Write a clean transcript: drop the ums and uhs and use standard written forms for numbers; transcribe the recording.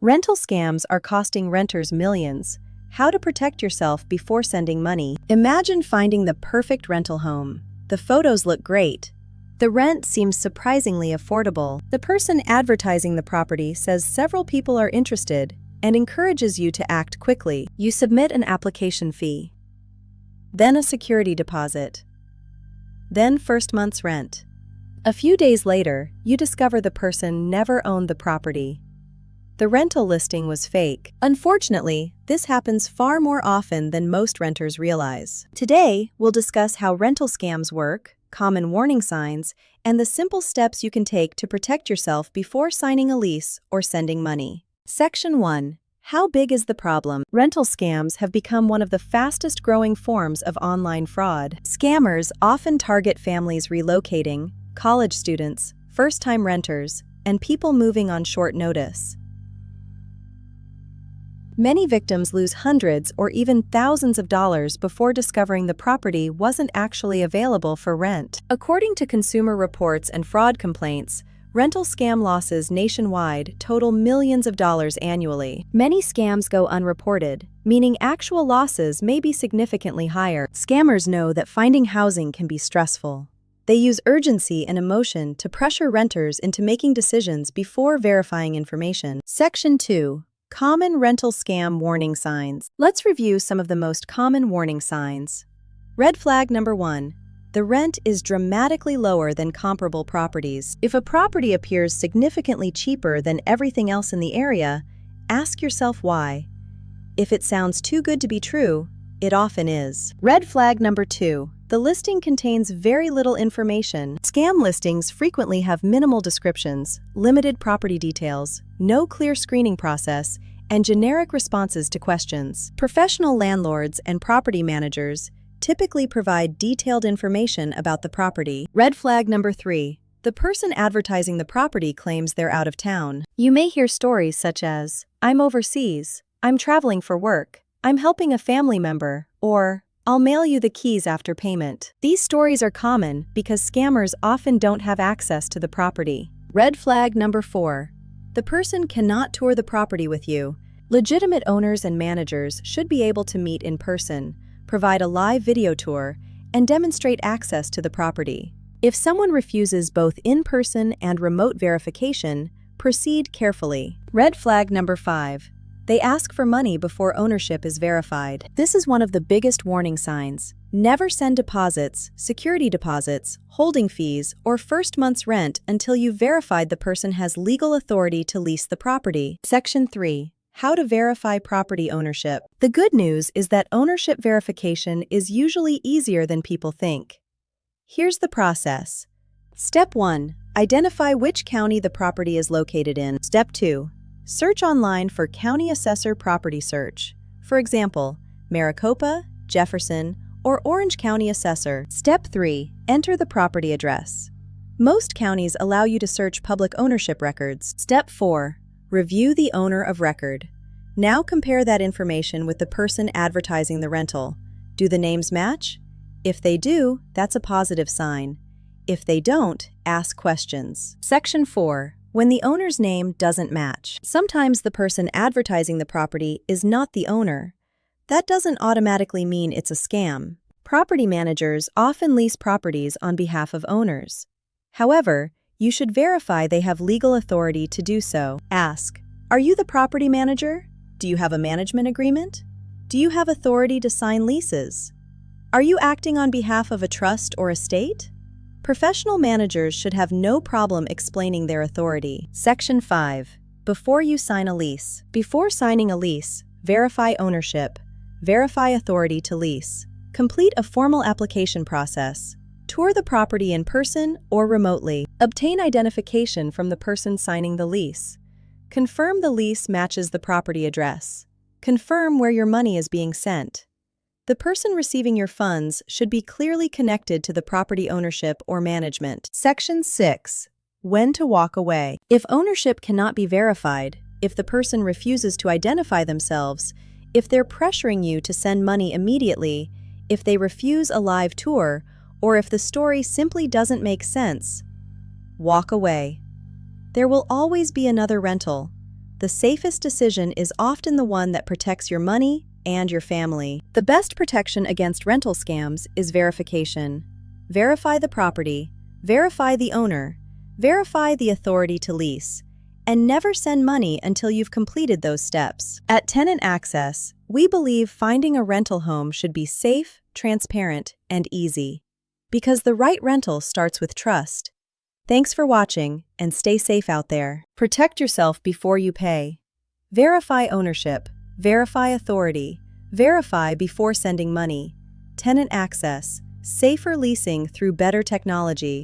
Rental scams are costing renters millions. How to protect yourself before sending money. Imagine finding the perfect rental home. The photos look great. The rent seems surprisingly affordable. The person advertising the property says several people are interested and encourages you to act quickly. You submit an application fee, then a security deposit, then first month's rent. A few days later, you discover the person never owned the property. The rental listing was fake. Unfortunately, this happens far more often than most renters realize. Today, we'll discuss how rental scams work, common warning signs, and the simple steps you can take to protect yourself before signing a lease or sending money. Section 1. How big is the problem? Rental scams have become one of the fastest growing forms of online fraud. Scammers often target families relocating, college students, first-time renters, and people moving on short notice. Many victims lose hundreds or even thousands of dollars before discovering the property wasn't actually available for rent. According to Consumer Reports and fraud complaints, rental scam losses nationwide total millions of dollars annually. Many scams go unreported, meaning actual losses may be significantly higher. Scammers know that finding housing can be stressful. They use urgency and emotion to pressure renters into making decisions before verifying information. Section 2. Common rental scam warning signs. Let's review some of the most common warning signs. Red flag number 1. The rent is dramatically lower than comparable properties. If a property appears significantly cheaper than everything else in the area, ask yourself why. If it sounds too good to be true, it often is. Red flag number 2. The listing contains very little information. Scam listings frequently have minimal descriptions, limited property details, no clear screening process, and generic responses to questions. Professional landlords and property managers typically provide detailed information about the property. Red flag number 3. The person advertising the property claims they're out of town. You may hear stories such as, "I'm overseas," "I'm traveling for work," "I'm helping a family member," or "I'll mail you the keys after payment." These stories are common because scammers often don't have access to the property. Red flag number 4. The person cannot tour the property with you. Legitimate owners and managers should be able to meet in person, provide a live video tour, and demonstrate access to the property. If someone refuses both in-person and remote verification, proceed carefully. Red flag number 5. They ask for money before ownership is verified. This is one of the biggest warning signs. Never send deposits, security deposits, holding fees, or first month's rent until you've verified the person has legal authority to lease the property. Section 3. How to verify property ownership. The good news is that ownership verification is usually easier than people think. Here's the process. Step 1. Identify which county the property is located in. Step 2. Search online for County Assessor Property Search. For example, Maricopa, Jefferson, or Orange County Assessor. Step 3. Enter the property address. Most counties allow you to search public ownership records. Step 4. Review the owner of record. Now compare that information with the person advertising the rental. Do the names match? If they do, that's a positive sign. If they don't, ask questions. Section 4. When the owner's name doesn't match. Sometimes the person advertising the property is not the owner. That doesn't automatically mean it's a scam. Property managers often lease properties on behalf of owners. However, you should verify they have legal authority to do so. Ask, "Are you the property manager? Do you have a management agreement? Do you have authority to sign leases? Are you acting on behalf of a trust or estate?" Professional managers should have no problem explaining their authority. Section 5. Before you sign a lease. Before signing a lease, verify ownership. Verify authority to lease. Complete a formal application process. Tour the property in person or remotely. Obtain identification from the person signing the lease. Confirm the lease matches the property address. Confirm where your money is being sent. The person receiving your funds should be clearly connected to the property ownership or management. Section 6. When to walk away. If ownership cannot be verified, if the person refuses to identify themselves, if they're pressuring you to send money immediately, if they refuse a live tour, or if the story simply doesn't make sense, walk away. There will always be another rental. the safest decision is often the one that protects your money and your family. The best protection against rental scams is verification. Verify the property, verify the owner, verify the authority to lease, and never send money until you've completed those steps. At Tenant Access, we believe finding a rental home should be safe, transparent, and easy. Because the right rental starts with trust. Thanks for watching, and stay safe out there. Protect yourself before you pay. Verify ownership, verify authority, verify before sending money. Tenant Access, safer leasing through better technology.